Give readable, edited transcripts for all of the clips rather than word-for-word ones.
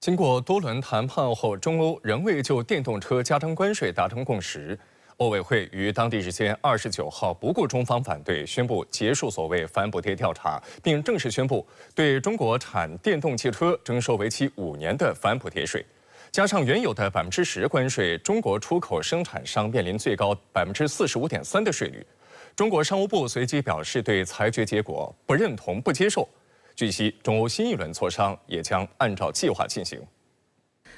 经过多轮谈判后，中欧仍未就电动车加征关税达成共识。欧委会于当地时间29号不顾中方反对，宣布结束所谓反补贴调查，并正式宣布对中国产电动汽车征收为期5年的反补贴税。加上原有的10%关税，中国出口生产商面临最高45.3%的税率。中国商务部随即表示对裁决结果不认同、不接受。据悉，中欧新一轮磋商也将按照计划进行。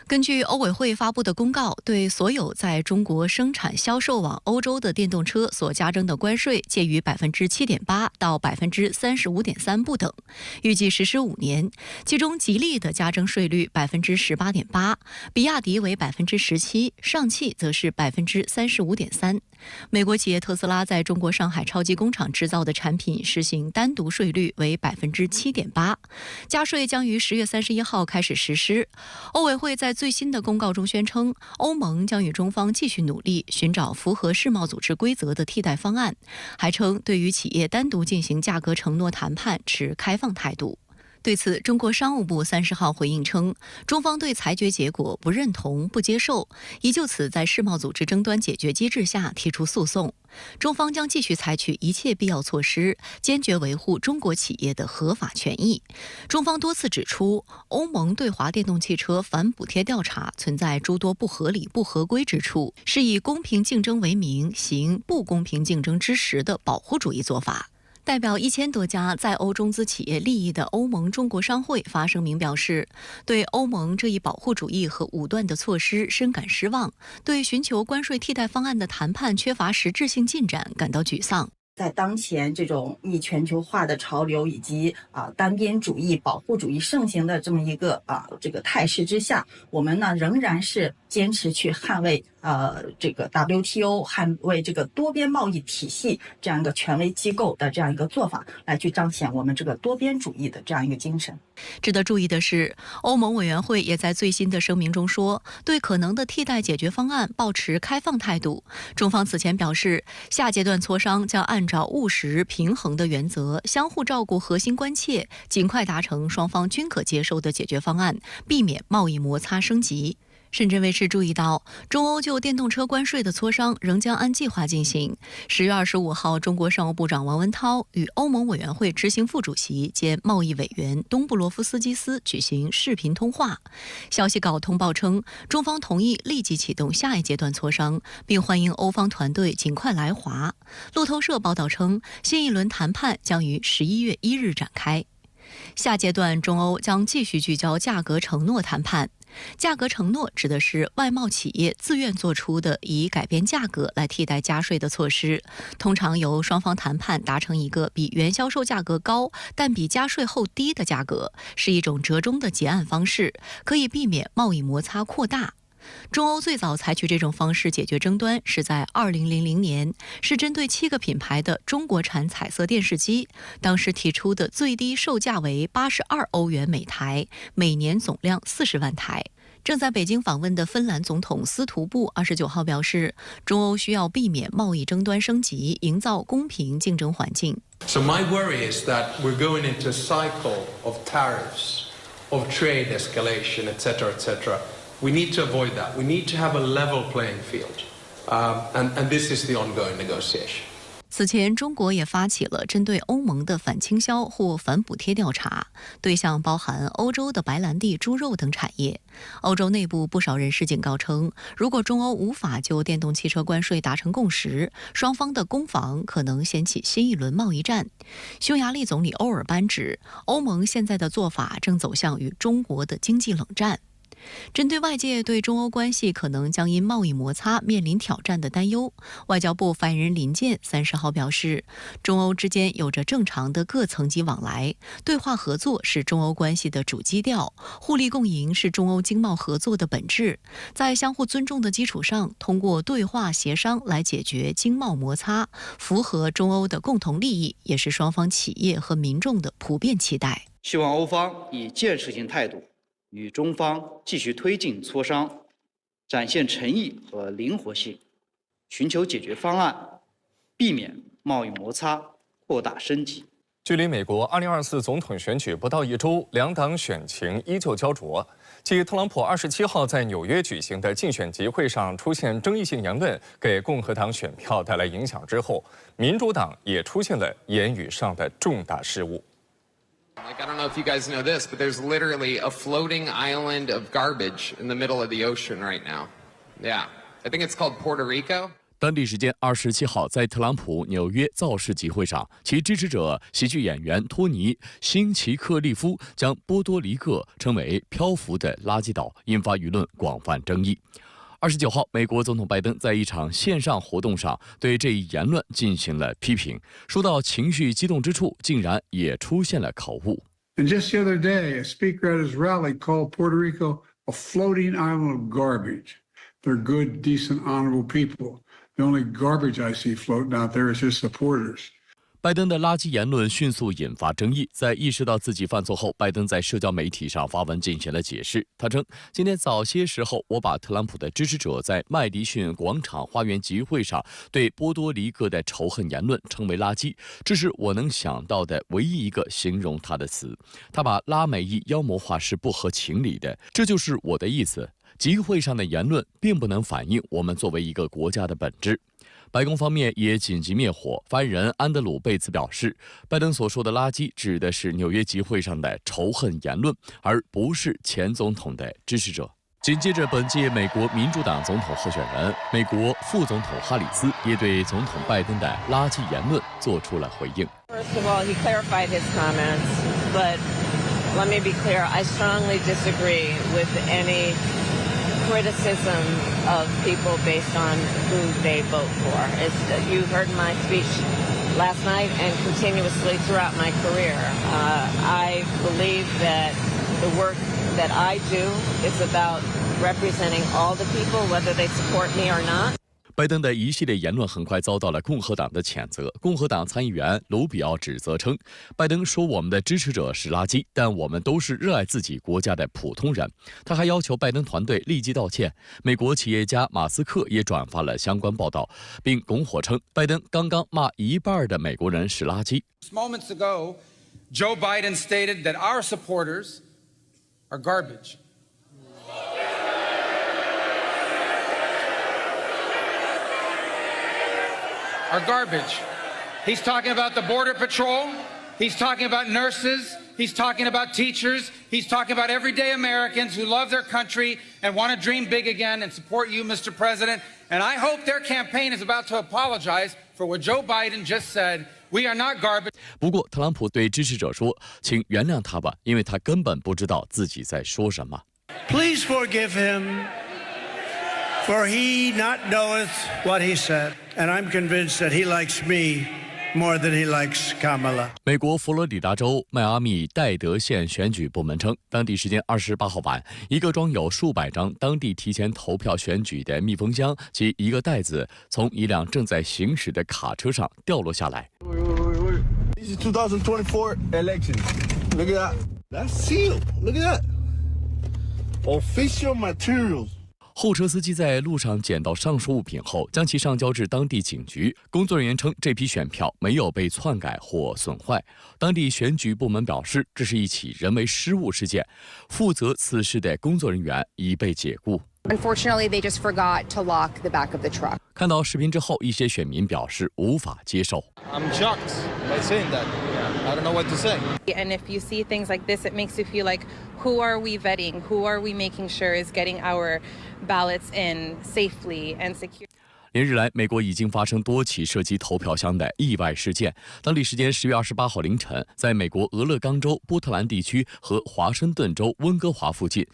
根据欧委会发布的公告，对所有在中国生产销售往欧洲的电动车所加征的关税介于7.8%到35.3%不等，预计实施5年。其中，吉利的加征税率18.8%，比亚迪为17%，上汽则是35.3%。美国企业特斯拉在中国上海超级工厂制造的产品实行单独税率为7.8%，加税将于10月31号开始实施。欧委会在最新的公告中宣称，欧盟将与中方继续努力，寻找符合世贸组织规则的替代方案，还称对于企业单独进行价格承诺谈判持开放态度。对此，中国商务部30号回应称，中方对裁决结果不认同、不接受，已就此在世贸组织争端解决机制下提出诉讼。中方将继续采取一切必要措施，坚决维护中国企业的合法权益。中方多次指出，欧盟对华电动汽车反补贴调查存在诸多不合理、不合规之处，是以公平竞争为名，行不公平竞争之实的保护主义做法。代表1000多家在欧中资企业利益的欧盟中国商会发声明表示，对欧盟这一保护主义和武断的措施深感失望，对寻求关税替代方案的谈判缺乏实质性进展感到沮丧。在当前这种逆全球化的潮流以及单边主义、保护主义盛行的这么一个这个态势之下，我们呢仍然是坚持去捍卫这个 WTO， 捍卫这个多边贸易体系这样一个权威机构的这样一个做法，来去彰显我们这个多边主义的这样一个精神。值得注意的是，欧盟委员会也在最新的声明中说，对可能的替代解决方案抱持开放态度。中方此前表示，下阶段磋商将按照务实平衡的原则，相互照顾核心关切，尽快达成双方均可接受的解决方案，避免贸易摩擦升级。深圳卫视注意到，中欧就电动车关税的磋商仍将按计划进行。10月25号，中国商务部长王文涛与欧盟委员会执行副主席兼贸易委员东布罗夫斯基斯举行视频通话。消息稿通报称，中方同意立即启动下一阶段磋商，并欢迎欧方团队尽快来华。路透社报道称，新一轮谈判将于11月1日展开。下阶段，中欧将继续聚焦价格承诺谈判。价格承诺指的是外贸企业自愿做出的以改变价格来替代加税的措施，通常由双方谈判达成一个比原销售价格高但比加税后低的价格，是一种折中的结案方式，可以避免贸易摩擦扩大。中欧最早采取这种方式解决争端是在2000年，是针对7个品牌的中国产彩色电视机，当时提出的最低售价为82欧元每台，每年总量40万台。正在北京访问的芬兰总统斯图布29号表示，中欧需要避免贸易争端升级，营造公平竞争环境。So my worry is that we're going into a cycle of tariffs, of trade escalation, etc., etc.We need to avoid that. We need to have a level playing field. And this is the ongoing negotiation. 此前，中国也发起了针对欧盟的反倾销或反补贴调查，对象包含欧洲的白兰地、猪肉等产业。欧洲内部不少人士警告称，如果中欧无法就电动汽车关税达成共识，双方的攻防可能掀起新一轮贸易战。匈牙利总理欧尔班指，欧盟现在的做法正走向与中国的经济冷战。针对外界对中欧关系可能将因贸易摩擦面临挑战的担忧，外交部发言人林健30号表示，中欧之间有着正常的各层级往来，对话合作是中欧关系的主基调，互利共赢是中欧经贸合作的本质。在相互尊重的基础上，通过对话协商来解决经贸摩擦，符合中欧的共同利益，也是双方企业和民众的普遍期待。希望欧方以建设性态度与中方继续推进磋商，展现诚意和灵活性，寻求解决方案，避免贸易摩擦扩大升级。距离美国2024总统选举不到1周，两党选情依旧焦灼。继特朗普27号在纽约举行的竞选集会上出现争议性言论，给共和党选票带来影响之后，民主党也出现了言语上的重大失误。 Like, I don't know if you guys know this, but there's literally a floating island of garbage in the middle of the ocean right now. Yeah, I think it's called Puerto Rico. 当地时间27号，在特朗普纽约造势集会上，其支持者喜剧演员托尼·辛奇克利夫将波多黎各称为“漂浮的垃圾岛”，引发舆论广泛争议。29号，美国总统拜登在一场线上活动上对这一言论进行了批评，说到情绪激动之处，竟然也出现了口误。And just the other day, a speaker at his rally called Puerto Rico a floating island of garbage. They're good, decent, honorable people. The only garbage I see floating out there is his supporters. 拜登的垃圾言论迅速引发争议。在意识到自己犯错后，拜登在社交媒体上发文进行了解释。他称：“今天早些时候，我把特朗普的支持者在麦迪逊广场花园集会上对波多黎各的仇恨言论称为垃圾，这是我能想到的唯一一个形容他的词。他把拉美裔妖魔化是不合情理的，这就是我的意思。集会上的言论并不能反映我们作为一个国家的本质。” 白宫方面也紧急灭火。发言人安德鲁·贝茨表示，拜登所说的垃圾指的是纽约集会上的仇恨言论，而不是前总统的支持者。紧接着，本届美国民主党总统候选人、美国副总统哈里斯也对总统拜登的垃圾言论做出了回应。First of all, he clarified his comments, but let me be clear, I strongly disagree with any criticism of people based on who they vote for. You heard my speech last night and continuously throughout my career. I believe that the work that I do is about representing all the people, whether they support me or not. 拜登的一系列言论很快遭到了共和党的谴责。共和党参议员卢比奥指责称，拜登说我们的支持者是垃圾，但我们都是热爱自己国家的普通人。他还要求拜登团队立即道歉。美国企业家马斯克也转发了相关报道，并拱火称，拜登刚刚骂一半的美国人是垃圾。Moments ago, Joe Biden stated that our supporters are garbage. Are garbage. He's talking about the Border Patrol. He's talking about nurses. He's talking about teachers. He's talking about everyday Americans who love their country and want to dream big again and support you, Mr. President. And I hope their campaign is about to apologize for what Joe Biden just said. We are not garbage. 不过，特朗普对支持者说：“请原谅他吧，因为他根本不知道自己在说什么。” Please forgive him. For he not knoweth what he said, and I'm convinced that he likes me more than he likes Kamala. 美国佛罗里达州迈阿密戴德县选举部门称，当地时间28号晚，一个装有数百张当地提前投票选举的密封箱及一个袋子从一辆正在行驶的卡车上掉落下来。Wait. This is 2024 elections. Look at that. That's sealed. Look at that. Official materials. 后车司机在路上捡到上述物品后，将其上交至当地警局。工作人员称，这批选票没有被篡改或损坏。当地选举部门表示，这是一起人为失误事件，负责此事的工作人员已被解雇。Unfortunately, they just forgot to lock the back of the truck. 看到视频之后，一些选民表示无法接受。I'm shocked by seeing that. I don't know what to say. And if you see things like this, it makes you feel like, who are we vetting? Who are we making sure is getting our ballots in safely and secure? 连日来，美国已经发生多起涉及投票箱的意外事件。当地时间10月28号凌晨，在美国俄勒冈州波特兰地区和华盛顿州温哥华附近，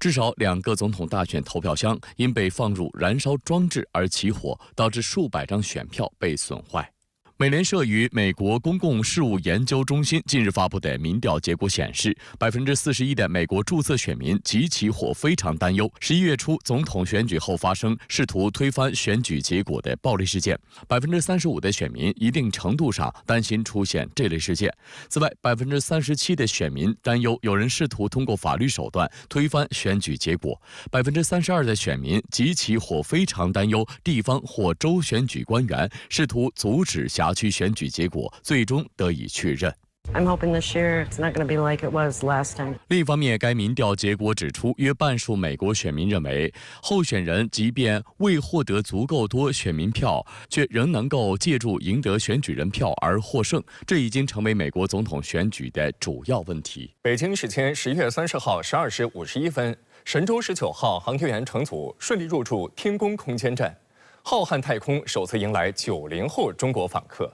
至少2个总统大选投票箱因被放入燃烧装置而起火，导致数百张选票被损坏。美联社与美国公共事务研究中心近日发布的民调结果显示，41%的美国注册选民极其或非常担忧11月初总统选举后发生试图推翻选举结果的暴力事件，35%的选民一定程度上担心出现这类事件。此外，37%的选民担忧有人试图通过法律手段推翻选举结果，32%的选民极其或非常担忧地方或州选举官员试图阻止辖区选举结果最终得以确认。I'm hoping this year it's not going to be like it was last time. 另一方面，该民调结果指出，约半数美国选民认为，候选人即便未获得足够多选民票，却仍能够借助赢得选举人票而获胜，这已经成为美国总统选举的主要问题。北京时间11月30号12时51分，神舟19号航天员乘组顺利入驻天宫空间站，浩瀚太空首次迎来90后中国访客。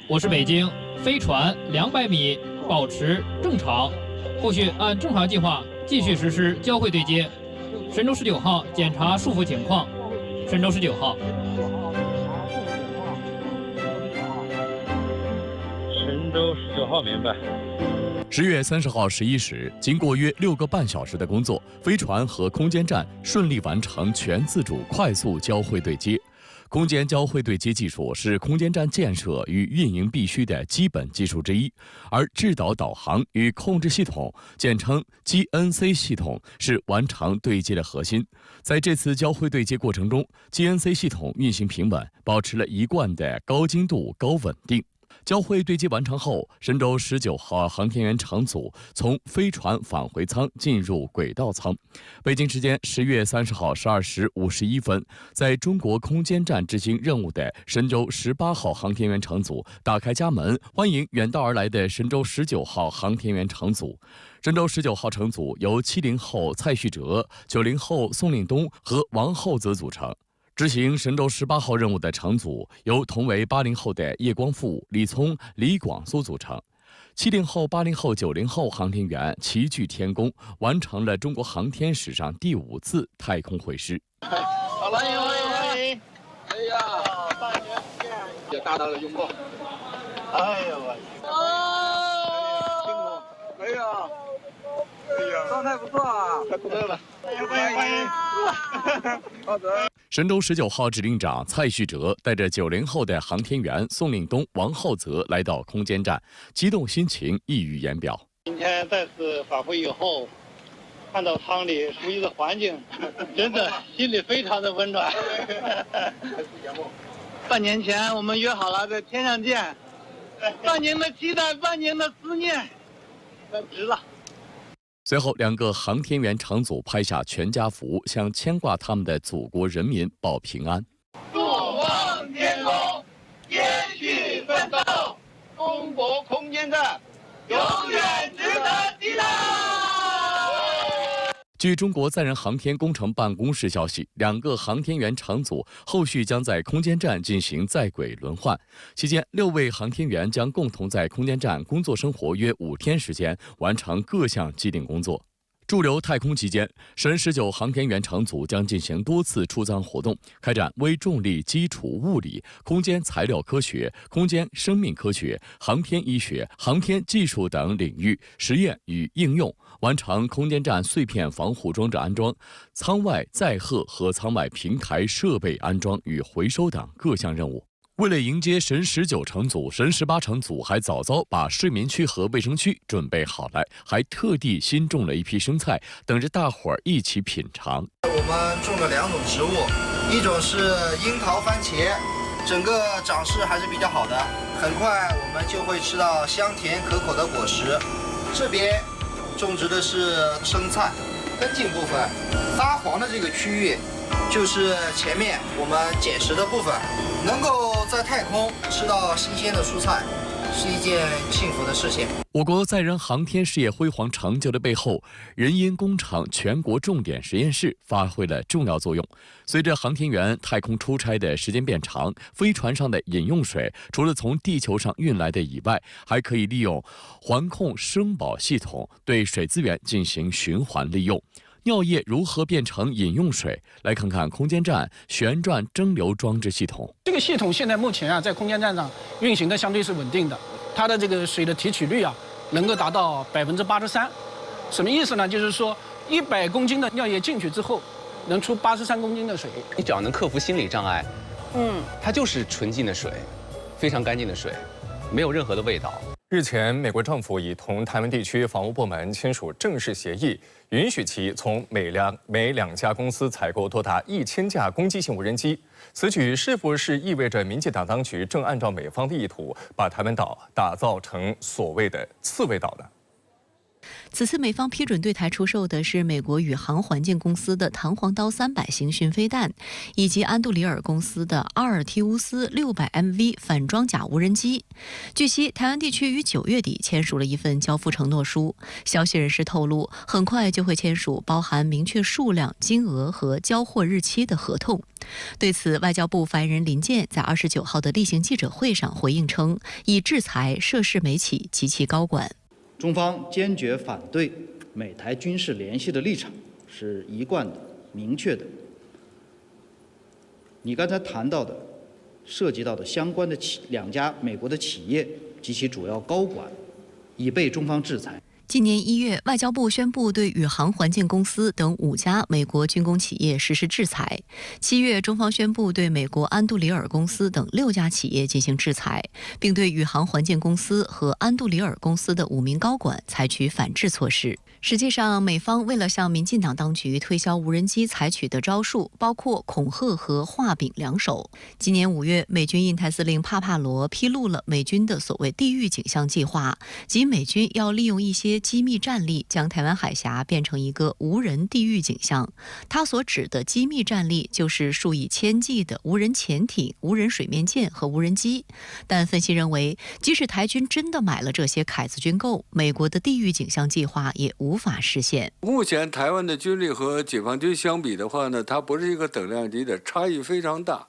我是北京，飞船200米保持正常，后续按正常计划继续实施交会对接。神舟19号检查束缚情况。神舟19号。神舟19号，明白。10月30号11时，经过约6个半小时的工作，飞船和空间站顺利完成全自主快速交会对接。空间交会对接技术是空间站建设与运营必须的基本技术之一，而制导导航与控制系统，简称 GNC 系统，是完成对接的核心。在这次交会对接过程中 ，GNC 系统运行平稳，保持了一贯的高精度、高稳定。交会对接完成后，神舟19号航天员乘组从飞船返回舱进入轨道舱。北京时间10月30号12时51分，在中国空间站执行任务的神舟18号航天员乘组打开家门，欢迎远道而来的神舟19号航天员乘组。神舟19号乘组由70后蔡旭哲、90后宋令东和王厚泽组成。执行神舟18号任务的乘组由同为80后的叶光富、李聪、李广苏组成。70后、80后、90后航天员齐聚天宫，完成了中国航天史上第5次太空会师。好了，欢迎！哎呀，大年不见，也大大的拥抱。哎呀我，哎呀，状态不错啊，太不错了，欢迎！好的。神舟19号指令长蔡旭哲带着90后的航天员宋令东、王厚泽来到空间站，激动心情溢于言表。今天再次返回以后，看到舱里熟悉的环境，真的心里非常的温暖。半年前我们约好了在天上见，半年的期待，半年的思念，那值了。随后，2个航天员乘组拍下全家福，向牵挂他们的祖国人民报平安。祝望天宫继续奋斗，中国空间站永远值得期待。据中国载人航天工程办公室消息，2个航天员乘组后续将在空间站进行在轨轮换，期间6位航天员将共同在空间站工作生活约5天时间，完成各项既定工作。驻留太空期间，神19航天员乘组将进行多次出舱活动，开展微重力基础物理、空间材料科学、空间生命科学、航天医学、航天技术等领域实验与应用，完成空间站碎片防护装置安装、舱外载荷和舱外平台设备安装与回收等各项任务。为了迎接神19乘组，神18乘组还早早把睡眠区和卫生区准备好了，还特地新种了一批生菜，等着大伙儿一起品尝。我们种了2种植物，一种是樱桃番茄，整个长势还是比较好的，很快我们就会吃到香甜可口的果实。这边种植的是生菜，根茎部分发黄的这个区域就是前面我们捡食的部分，能够在太空吃到新鲜的蔬菜，是一件幸福的事情。我国载人航天事业辉煌成就的背后，人因工程全国重点实验室发挥了重要作用。随着航天员太空出差的时间变长，飞船上的饮用水除了从地球上运来的以外，还可以利用环控生保系统对水资源进行循环利用。尿液如何变成饮用水？来看看空间站旋转蒸馏装置系统。这个系统现在目前在空间站上运行的相对是稳定的，它的这个水的提取率能够达到83%。什么意思呢？就是说100公斤的尿液进去之后，能出83公斤的水。你只要能克服心理障碍，它就是纯净的水，非常干净的水，没有任何的味道。日前，美国政府已同台湾地区防务部门签署正式协议，允许其从每两家公司采购多达1000架攻击性无人机。此举是不是意味着民进党当局正按照美方的意图，把台湾岛打造成所谓的刺猬岛呢？此次美方批准对台出售的是美国宇航环境公司的弹簧刀300型巡飞弹，以及安杜里尔公司的阿尔提乌斯600MV 反装甲无人机。据悉，台湾地区于9月底签署了一份交付承诺书，消息人士透露，很快就会签署包含明确数量、金额和交货日期的合同。对此，外交部发言人林健在29号的例行记者会上回应称，已制裁涉事美企及其高管。中方坚决反对美台军事联系的立场是一贯的、明确的。你刚才谈到的、涉及到的相关的2家美国的企业及其主要高管，已被中方制裁。今年1月，外交部宣布对宇航环境公司等5家美国军工企业实施制裁。7月，中方宣布对美国安杜里尔公司等6家企业进行制裁，并对宇航环境公司和安杜里尔公司的5名高管采取反制措施。实际上，美方为了向民进党当局推销无人机采取的招数包括恐吓和画饼2手。今年5月，美军印太司令帕帕罗披露了美军的所谓地狱景象计划，即美军要利用一些机密战力将台湾海峡变成一个无人地狱景象。他所指的机密战力就是数以千计的无人潜艇、无人水面舰和无人机。但分析认为，即使台军真的买了这些凯子军购，美国的地狱景象计划也无法实现。目前台湾的军力和解放军相比的话呢，它不是一个等量级的，差异非常大。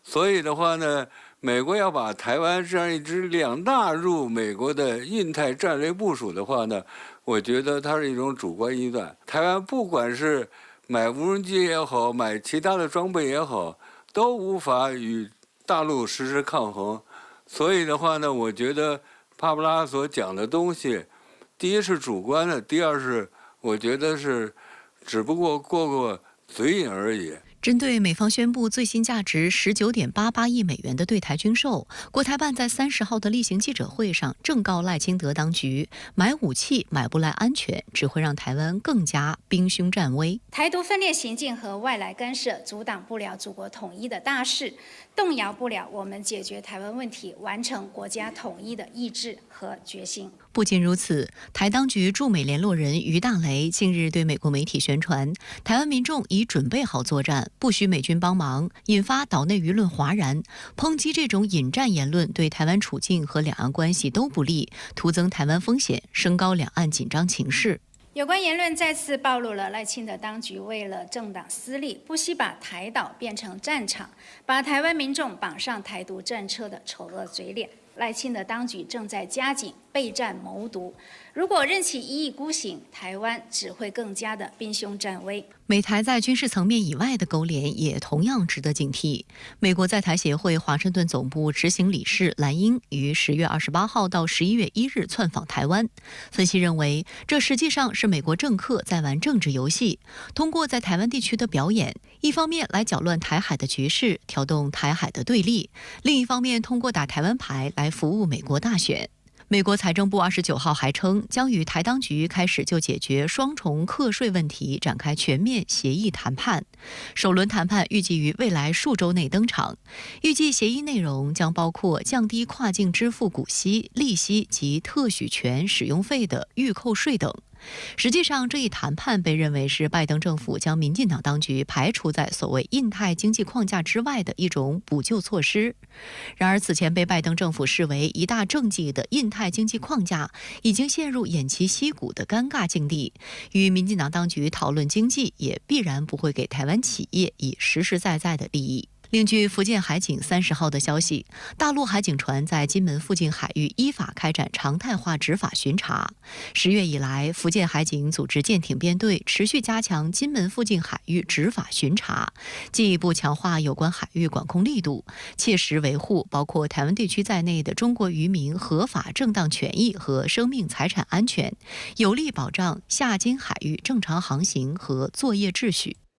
所以的话呢，美国要把台湾这样一支量纳入美国的印太战略部署的话呢，我觉得它是一种主观臆断。台湾不管是买无人机也好，买其他的装备也好，都无法与大陆实施抗衡。所以的话呢，我觉得帕布拉所讲的东西，第一是主观的，第二是我觉得是只不过过嘴瘾而已。针对美方宣布最新价值19.88亿美元的对台军售，国台办在30号的例行记者会上正告赖清德当局，买武器买不来安全，只会让台湾更加兵凶战危。台独分裂行径和外来干涉阻挡不了祖国统一的大势，动摇不了我们解决台湾问题、完成国家统一的意志和决心。不仅如此，台当局驻美联络人于大雷近日对美国媒体宣传，台湾民众已准备好作战，不需美军帮忙，引发岛内舆论哗然。抨击这种引战言论对台湾处境和两岸关系都不利，徒增台湾风险，升高两岸紧张情势。有关言论再次暴露了赖清德当局为了政党私利，不惜把台岛变成战场，把台湾民众绑上台独政策的丑恶嘴脸。赖清德当局正在加紧备战谋独，如果任其一意孤行，台湾只会更加的兵凶战危。美台在军事层面以外的勾连也同样值得警惕。美国在台协会华盛顿总部执行理事蓝英于10月28号到11月1日窜访台湾。分析认为，这实际上是美国政客在玩政治游戏，通过在台湾地区的表演，一方面来搅乱台海的局势，挑动台海的对立；另一方面通过打台湾牌来服务美国大选。美国财政部29号还称，将与台当局开始就解决双重课税问题展开全面协议谈判。首轮谈判预计于未来数周内登场，预计协议内容将包括降低跨境支付股息、利息及特许权使用费的预扣税等。实际上，这一谈判被认为是拜登政府将民进党当局排除在所谓印太经济框架之外的一种补救措施。然而，此前被拜登政府视为一大政绩的印太经济框架，已经陷入偃旗息鼓的尴尬境地。与民进党当局讨论经济，也必然不会给台湾企业以实实在在的利益。另据福建海警30号的消息，大陆海警船在金门附近海域依法开展常态化执法巡查。10月以来，福建海警组织舰艇编队持续加强金门附近海域执法巡查，进一步强化有关海域管控力度，切实维护包括台湾地区在内的中国渔民合法正当权益和生命财产安全，有力保障下金海域正常航行和作业秩序。